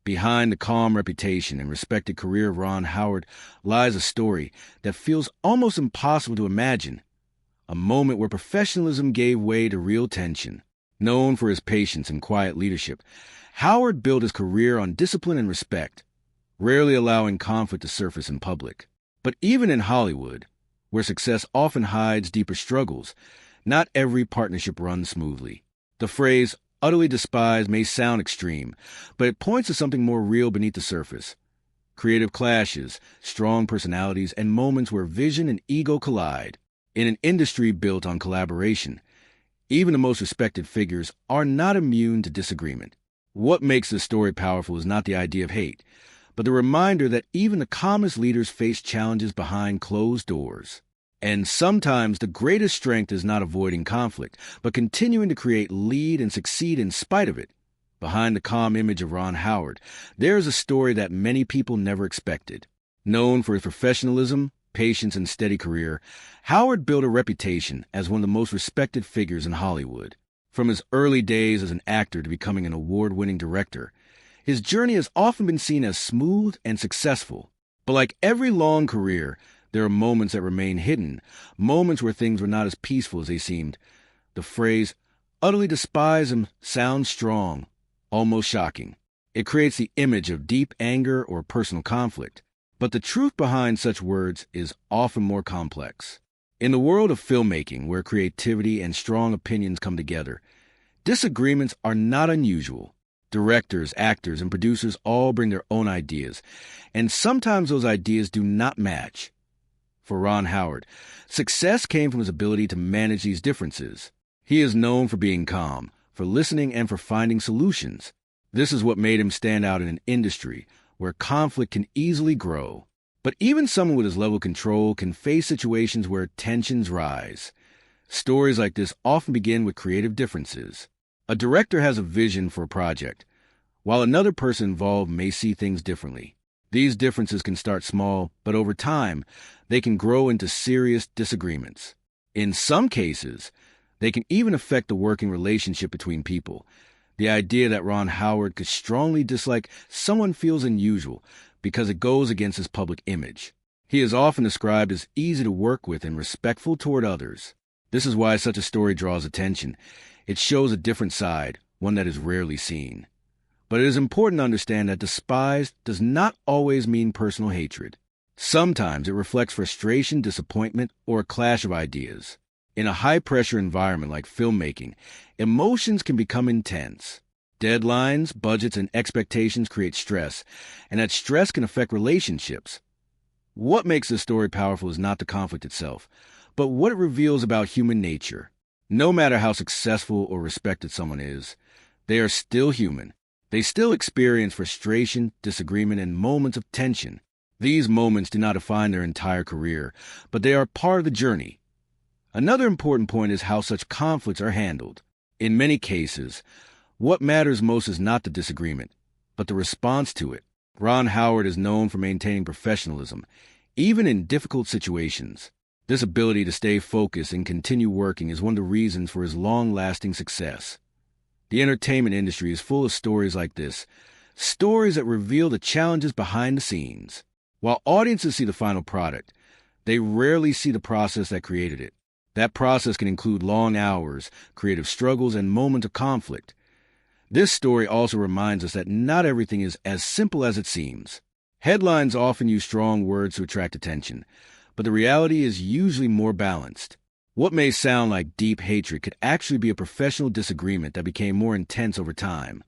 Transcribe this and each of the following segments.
Behind the calm reputation and respected career of Ron Howard lies a story that feels almost impossible to imagine. A moment where professionalism gave way to real tension. Known for his patience and quiet leadership, Howard built his career on discipline and respect, rarely allowing conflict to surface in public. But even in Hollywood, where success often hides deeper struggles, not every partnership runs smoothly. The phrase, utterly despised, may sound extreme, but it points to something more real beneath the surface. Creative clashes, strong personalities, and moments where vision and ego collide. In an industry built on collaboration, even the most respected figures are not immune to disagreement. What makes this story powerful is not the idea of hate, but the reminder that even the calmest leaders face challenges behind closed doors. And sometimes the greatest strength is not avoiding conflict, but continuing to create, lead, and succeed in spite of it. Behind the calm image of Ron Howard, there is a story that many people never expected. Known for his professionalism, patience, and steady career, Howard built a reputation as one of the most respected figures in Hollywood. From his early days as an actor to becoming an award-winning director, his journey has often been seen as smooth and successful. But like every long career, there are moments that remain hidden, moments where things were not as peaceful as they seemed. The phrase, utterly despise him, sounds strong, almost shocking. It creates the image of deep anger or personal conflict. But the truth behind such words is often more complex. In the world of filmmaking, where creativity and strong opinions come together, disagreements are not unusual. Directors, actors, and producers all bring their own ideas, and sometimes those ideas do not match. For Ron Howard, success came from his ability to manage these differences. He is known for being calm, for listening, and for finding solutions. This is what made him stand out in an industry where conflict can easily grow. But even someone with his level of control can face situations where tensions rise. Stories like this often begin with creative differences. A director has a vision for a project, while another person involved may see things differently. These differences can start small, but over time, they can grow into serious disagreements. In some cases, they can even affect the working relationship between people. The idea that Ron Howard could strongly dislike someone feels unusual because it goes against his public image. He is often described as easy to work with and respectful toward others. This is why such a story draws attention. It shows a different side, one that is rarely seen. But it is important to understand that despised does not always mean personal hatred. Sometimes it reflects frustration, disappointment, or a clash of ideas. In a high-pressure environment like filmmaking, emotions can become intense. Deadlines, budgets, and expectations create stress, and that stress can affect relationships. What makes this story powerful is not the conflict itself, but what it reveals about human nature. No matter how successful or respected someone is, they are still human. They still experience frustration, disagreement, and moments of tension. These moments do not define their entire career, but they are part of the journey. Another important point is how such conflicts are handled. In many cases, what matters most is not the disagreement, but the response to it. Ron Howard is known for maintaining professionalism, even in difficult situations. This ability to stay focused and continue working is one of the reasons for his long-lasting success. The entertainment industry is full of stories like this, stories that reveal the challenges behind the scenes. While audiences see the final product, they rarely see the process that created it. That process can include long hours, creative struggles, and moments of conflict. This story also reminds us that not everything is as simple as it seems. Headlines often use strong words to attract attention, but the reality is usually more balanced. What may sound like deep hatred could actually be a professional disagreement that became more intense over time.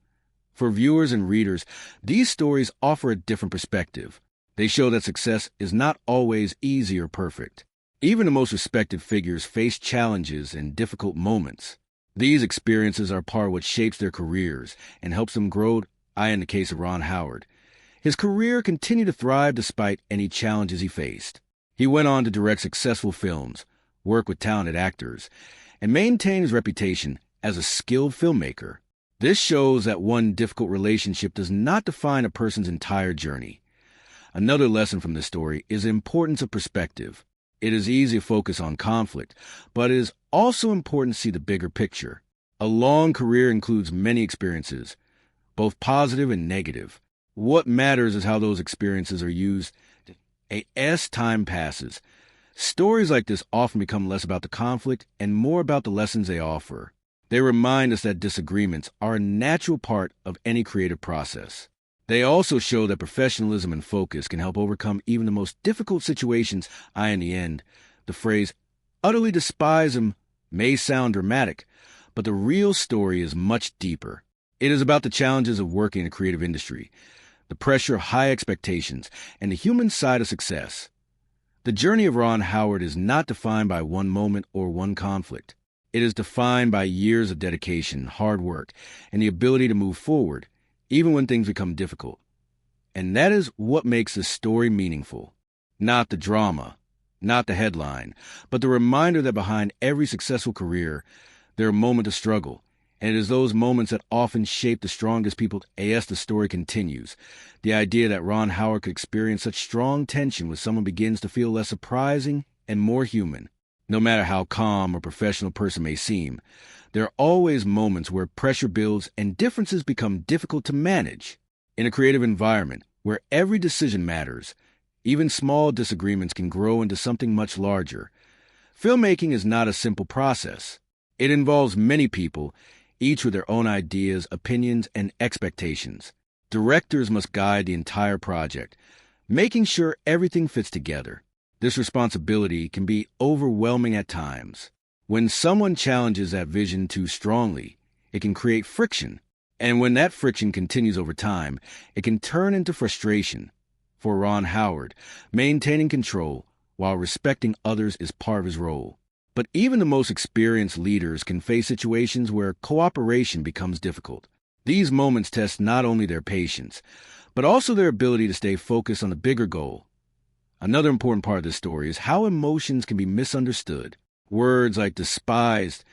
For viewers and readers, these stories offer a different perspective. They show that success is not always easy or perfect. Even the most respected figures face challenges and difficult moments. These experiences are part of what shapes their careers and helps them grow, in the case of Ron Howard. His career continued to thrive despite any challenges he faced. He went on to direct successful films, work with talented actors, and maintain his reputation as a skilled filmmaker. This shows that one difficult relationship does not define a person's entire journey. Another lesson from this story is the importance of perspective. It is easy to focus on conflict, but it is also important to see the bigger picture. A long career includes many experiences, both positive and negative. What matters is how those experiences are used. As time passes, stories like this often become less about the conflict and more about the lessons they offer. They remind us that disagreements are a natural part of any creative process. They also show that professionalism and focus can help overcome even the most difficult situations. In the end, the phrase, utterly despise him, may sound dramatic, but the real story is much deeper. It is about the challenges of working in a creative industry, the pressure of high expectations, and the human side of success. The journey of Ron Howard is not defined by one moment or one conflict. It is defined by years of dedication, hard work, and the ability to move forward, even when things become difficult. And that is what makes this story meaningful. Not the drama, not the headline, but the reminder that behind every successful career, there are moments of struggle. And it is those moments that often shape the strongest people. As the story continues, the idea that Ron Howard could experience such strong tension with someone begins to feel less surprising and more human. No matter how calm or professional a person may seem, there are always moments where pressure builds and differences become difficult to manage. In a creative environment where every decision matters, even small disagreements can grow into something much larger. Filmmaking is not a simple process. It involves many people, each with their own ideas, opinions, and expectations. Directors must guide the entire project, making sure everything fits together. This responsibility can be overwhelming at times. When someone challenges that vision too strongly, it can create friction. And when that friction continues over time, it can turn into frustration. For Ron Howard, maintaining control while respecting others is part of his role. But even the most experienced leaders can face situations where cooperation becomes difficult. These moments test not only their patience, but also their ability to stay focused on the bigger goal. Another important part of this story is how emotions can be misunderstood. Words like despised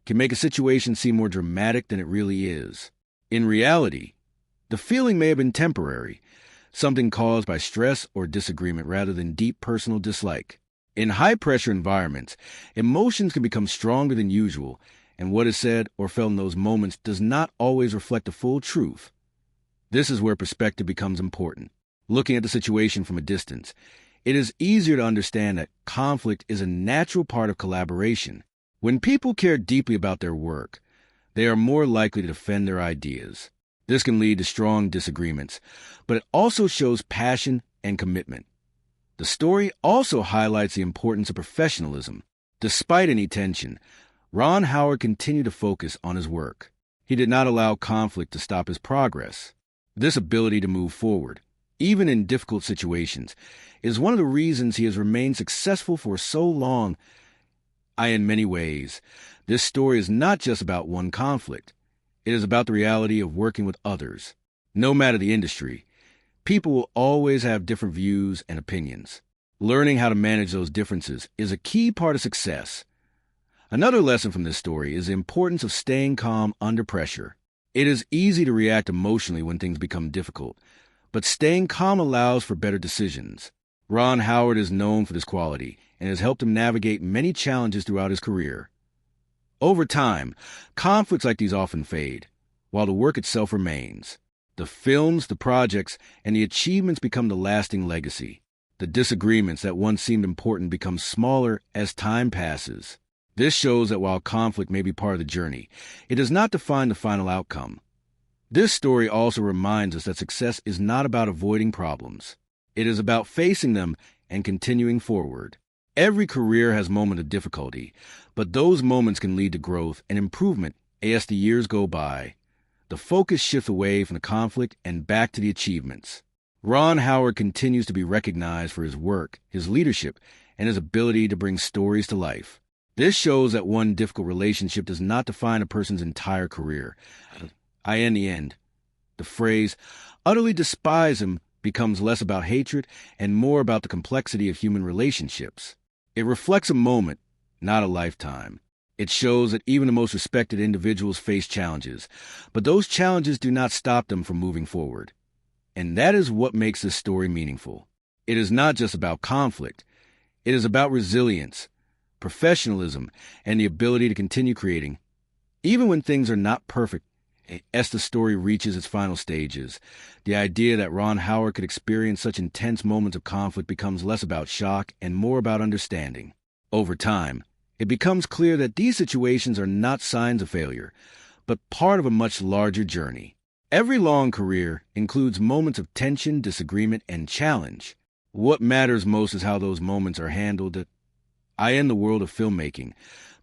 can make a situation seem more dramatic than it really is. In reality, the feeling may have been temporary, something caused by stress or disagreement rather than deep personal dislike. In high-pressure environments, emotions can become stronger than usual, and what is said or felt in those moments does not always reflect the full truth. This is where perspective becomes important. Looking at the situation from a distance, it is easier to understand that conflict is a natural part of collaboration. When people care deeply about their work, they are more likely to defend their ideas. This can lead to strong disagreements, but it also shows passion and commitment. The story also highlights the importance of professionalism. Despite any tension, Ron Howard continued to focus on his work. He did not allow conflict to stop his progress. This ability to move forward, even in difficult situations, is one of the reasons he has remained successful for so long. In many ways, this story is not just about one conflict. It is about the reality of working with others. No matter the industry, people will always have different views and opinions. Learning how to manage those differences is a key part of success. Another lesson from this story is the importance of staying calm under pressure. It is easy to react emotionally when things become difficult, but staying calm allows for better decisions. Ron Howard is known for this quality and has helped him navigate many challenges throughout his career. Over time, conflicts like these often fade, while the work itself remains. The films, the projects, and the achievements become the lasting legacy. The disagreements that once seemed important become smaller as time passes. This shows that while conflict may be part of the journey, it does not define the final outcome. This story also reminds us that success is not about avoiding problems. It is about facing them and continuing forward. Every career has moments of difficulty, but those moments can lead to growth and improvement as the years go by. The focus shifts away from the conflict and back to the achievements. Ron Howard continues to be recognized for his work, his leadership, and his ability to bring stories to life. This shows that one difficult relationship does not define a person's entire career. In the end, the phrase, utterly despise him, becomes less about hatred and more about the complexity of human relationships. It reflects a moment, not a lifetime. It shows that even the most respected individuals face challenges, but those challenges do not stop them from moving forward. And that is what makes this story meaningful. It is not just about conflict. It is about resilience, professionalism, and the ability to continue creating. Even when things are not perfect, As the story reaches its final stages, the idea that Ron Howard could experience such intense moments of conflict becomes less about shock and more about understanding. Over time, it becomes clear that these situations are not signs of failure, but part of a much larger journey. Every long career includes moments of tension, disagreement, and challenge. What matters most is how those moments are handled. In the world of filmmaking,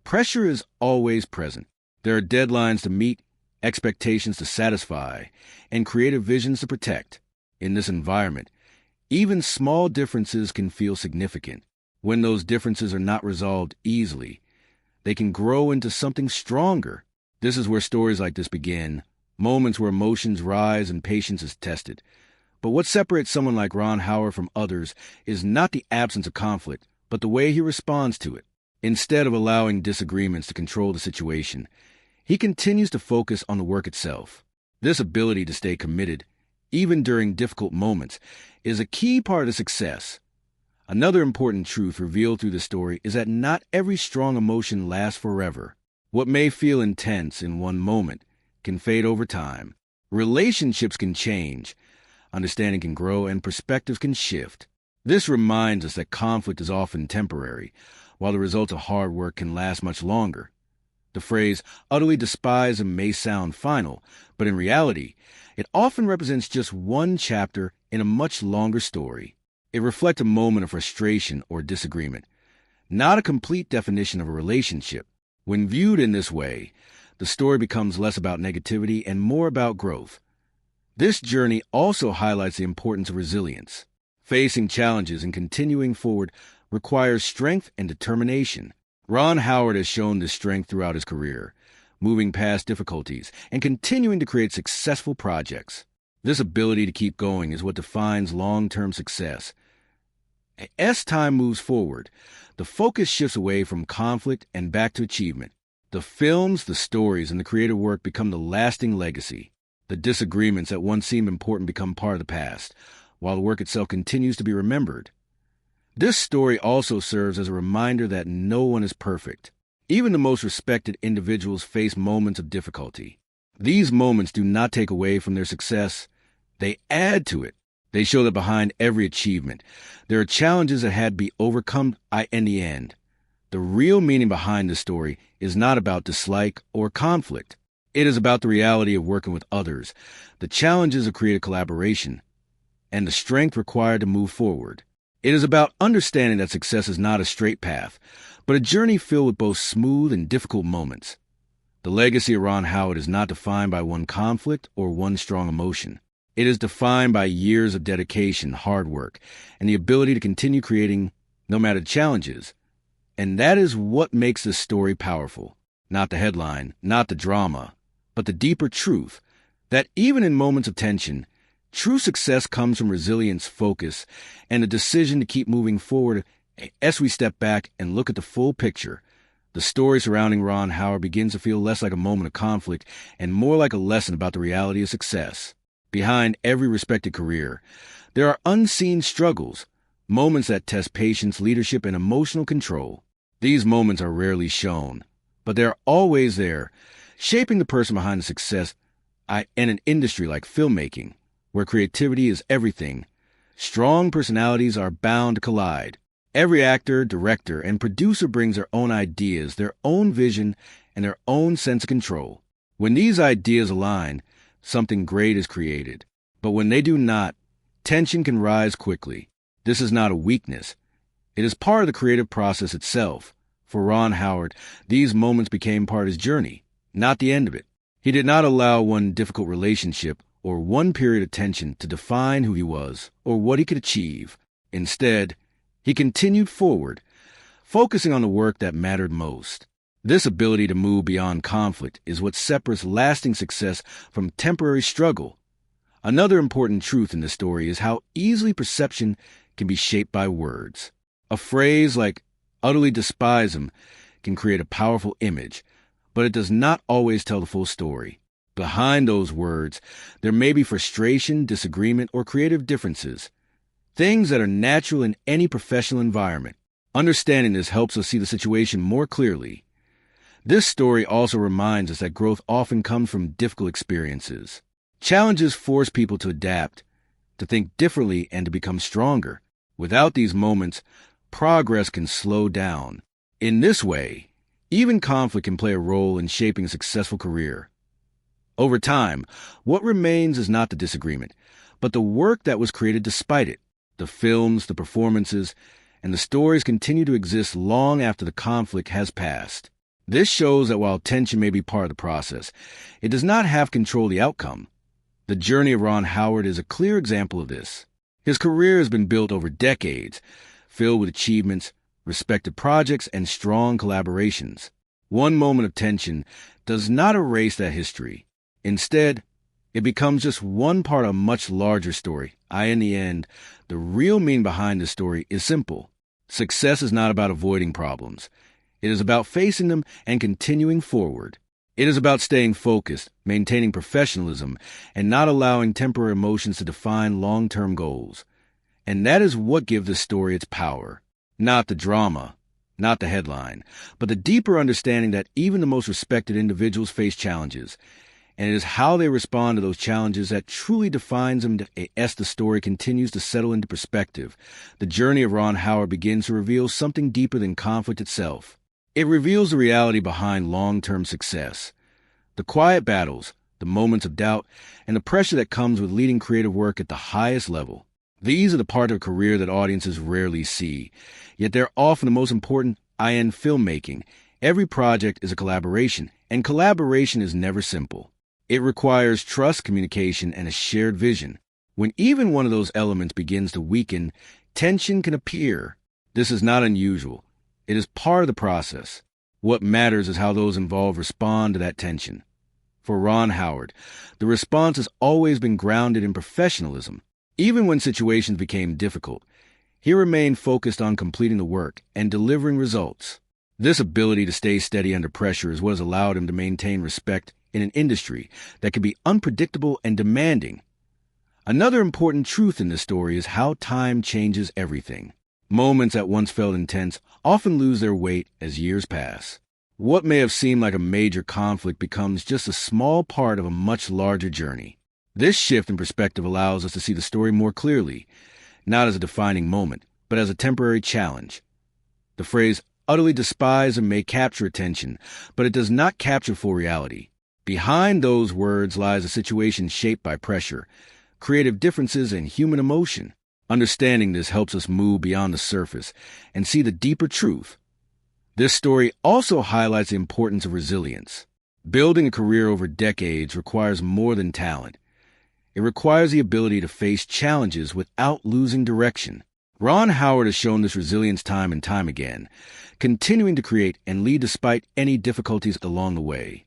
pressure is always present. There are deadlines to meet, expectations to satisfy, and creative visions to protect. In this environment, even small differences can feel significant. When those differences are not resolved easily, they can grow into something stronger. This is where stories like this begin, moments where emotions rise and patience is tested. But what separates someone like Ron Howard from others is not the absence of conflict, but the way he responds to it. Instead of allowing disagreements to control the situation, he continues to focus on the work itself. This ability to stay committed, even during difficult moments, is a key part of success. Another important truth revealed through the story is that not every strong emotion lasts forever. What may feel intense in one moment can fade over time. Relationships can change, understanding can grow, and perspectives can shift. This reminds us that conflict is often temporary, while the results of hard work can last much longer. The phrase, utterly despise him, may sound final, but in reality, it often represents just one chapter in a much longer story. It reflects a moment of frustration or disagreement, not a complete definition of a relationship. When viewed in this way, the story becomes less about negativity and more about growth. This journey also highlights the importance of resilience. Facing challenges and continuing forward requires strength and determination. Ron Howard has shown this strength throughout his career, moving past difficulties and continuing to create successful projects. This ability to keep going is what defines long-term success. As time moves forward, the focus shifts away from conflict and back to achievement. The films, the stories, and the creative work become the lasting legacy. The disagreements that once seemed important become part of the past, while the work itself continues to be remembered. This story also serves as a reminder that no one is perfect. Even the most respected individuals face moments of difficulty. These moments do not take away from their success. They add to it. They show that behind every achievement, there are challenges that had to be overcome in the end. The real meaning behind the story is not about dislike or conflict. It is about the reality of working with others, the challenges of creative collaboration, and the strength required to move forward. It is about understanding that success is not a straight path, but a journey filled with both smooth and difficult moments. The legacy of Ron Howard is not defined by one conflict or one strong emotion. It is defined by years of dedication, hard work, and the ability to continue creating no matter the challenges. And that is what makes this story powerful. Not the headline, not the drama, but the deeper truth that even in moments of tension, true success comes from resilience, focus, and a decision to keep moving forward. As we step back and look at the full picture, the story surrounding Ron Howard begins to feel less like a moment of conflict and more like a lesson about the reality of success. Behind every respected career, there are unseen struggles, moments that test patience, leadership, and emotional control. These moments are rarely shown, but they're always there, shaping the person behind the success. In an industry like filmmaking, where creativity is everything, strong personalities are bound to collide. Every actor, director, and producer brings their own ideas, their own vision, and their own sense of control. When these ideas align, something great is created. But when they do not, tension can rise quickly. This is not a weakness. It is part of the creative process itself. For Ron Howard, these moments became part of his journey, not the end of it. He did not allow one difficult relationship or one period of tension to define who he was or what he could achieve. Instead, he continued forward, focusing on the work that mattered most. This ability to move beyond conflict is what separates lasting success from temporary struggle. Another important truth in this story is how easily perception can be shaped by words. A phrase like utterly despise him can create a powerful image, but it does not always tell the full story. Behind those words, there may be frustration, disagreement, or creative differences, things that are natural in any professional environment. Understanding this helps us see the situation more clearly. This story also reminds us that growth often comes from difficult experiences. Challenges force people to adapt, to think differently, and to become stronger. Without these moments, progress can slow down. In this way, even conflict can play a role in shaping a successful career. Over time, what remains is not the disagreement, but the work that was created despite it. The films, the performances, and the stories continue to exist long after the conflict has passed. This shows that while tension may be part of the process, it does not have control of the outcome. The journey of Ron Howard is a clear example of this. His career has been built over decades, filled with achievements, respected projects, and strong collaborations. One moment of tension does not erase that history. Instead, it becomes just one part of a much larger story. In the end, the real meaning behind this story is simple. Success is not about avoiding problems. It is about facing them and continuing forward. It is about staying focused, maintaining professionalism, and not allowing temporary emotions to define long-term goals. And that is what gives this story its power. Not the drama, not the headline, but the deeper understanding that even the most respected individuals face challenges, and it is how they respond to those challenges that truly defines them. As the story continues to settle into perspective, the journey of Ron Howard begins to reveal something deeper than conflict itself. It reveals the reality behind long-term success, the quiet battles, the moments of doubt, and the pressure that comes with leading creative work at the highest level. These are the part of a career that audiences rarely see, yet they're often the most important in filmmaking. Every project is a collaboration, and collaboration is never simple. It requires trust, communication, and a shared vision. When even one of those elements begins to weaken, tension can appear. This is not unusual. It is part of the process. What matters is how those involved respond to that tension. For Ron Howard, the response has always been grounded in professionalism. Even when situations became difficult, he remained focused on completing the work and delivering results. This ability to stay steady under pressure is what has allowed him to maintain respect in an industry that can be unpredictable and demanding. Another important truth in this story is how time changes everything. Moments that once felt intense often lose their weight as years pass. What may have seemed like a major conflict becomes just a small part of a much larger journey. This shift in perspective allows us to see the story more clearly, not as a defining moment, but as a temporary challenge. The phrase utterly despised may capture attention, but it does not capture full reality. Behind those words lies a situation shaped by pressure, creative differences, and human emotion. Understanding this helps us move beyond the surface and see the deeper truth. This story also highlights the importance of resilience. Building a career over decades requires more than talent. It requires the ability to face challenges without losing direction. Ron Howard has shown this resilience time and time again, continuing to create and lead despite any difficulties along the way.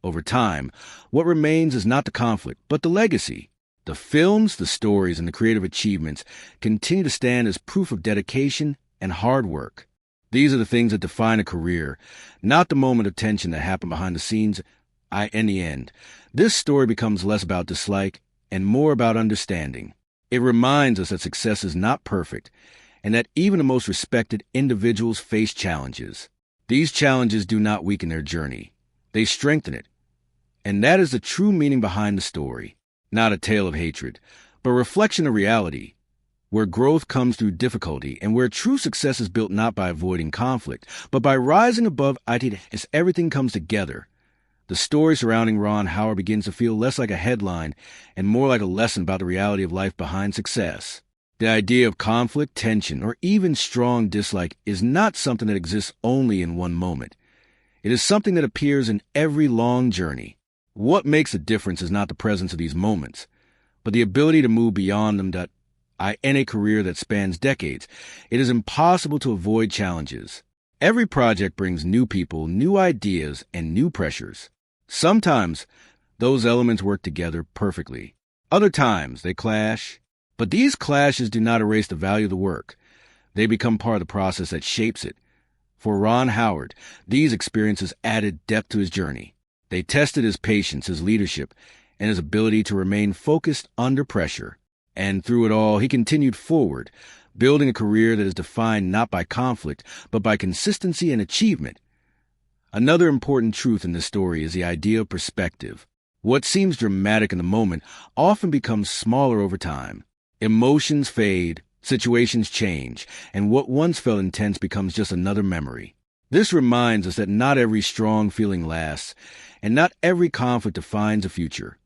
Over time, what remains is not the conflict, but the legacy. The films, the stories, and the creative achievements continue to stand as proof of dedication and hard work. These are the things that define a career, not the moment of tension that happened behind the scenes. In the end, this story becomes less about dislike and more about understanding. It reminds us that success is not perfect, and that even the most respected individuals face challenges. These challenges do not weaken their journey. They strengthen it. And that is the true meaning behind the story. Not a tale of hatred, but a reflection of reality, where growth comes through difficulty and where true success is built not by avoiding conflict, but by rising above it as everything comes together. The story surrounding Ron Howard begins to feel less like a headline and more like a lesson about the reality of life behind success. The idea of conflict, tension, or even strong dislike is not something that exists only in one moment. It is something that appears in every long journey. What makes a difference is not the presence of these moments, but the ability to move beyond them. In a career that spans decades, it is impossible to avoid challenges. Every project brings new people, new ideas, and new pressures. Sometimes those elements work together perfectly. Other times they clash. But these clashes do not erase the value of the work. They become part of the process that shapes it. For Ron Howard, these experiences added depth to his journey. They tested his patience, his leadership, and his ability to remain focused under pressure. And through it all, he continued forward, building a career that is defined not by conflict, but by consistency and achievement. Another important truth in this story is the idea of perspective. What seems dramatic in the moment often becomes smaller over time. Emotions fade, situations change, and what once felt intense becomes just another memory. This reminds us that not every strong feeling lasts, and not every conflict defines a future.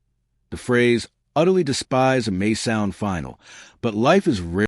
The phrase, utterly despise, may sound final, but life is rare.